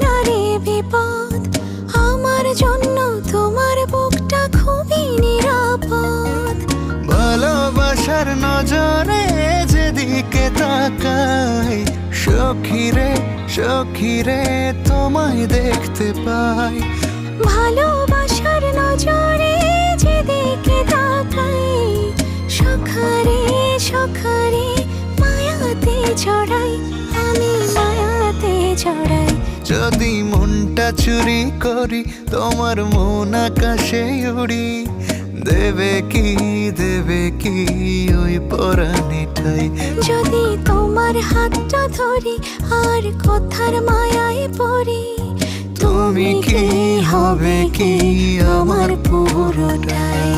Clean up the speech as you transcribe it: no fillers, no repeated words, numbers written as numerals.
না রে বিপদ, আমার জন্য তোমার বুকটা খুবই নিরাপদ। ভালোবাসার নজরে যেদিকে তাকাই, সখীরে সখীরে তোমায় দেখতে পাই। ভালোবাসার নজরে যেদিকে তাকাই, সখারে সখারে মায়াতে ছড়াই, আমি মায়াতে ছড়াই। যদি মনটা চুরি করি, তোমার মন আকাশে উড়ি, দেবে কি ওই পরাণে ঠাই। যদি তোমার হাতটা ধরি আর কথার মায়ায় পড়ি, তুমি কি হবে কি আমার পুরোটাই।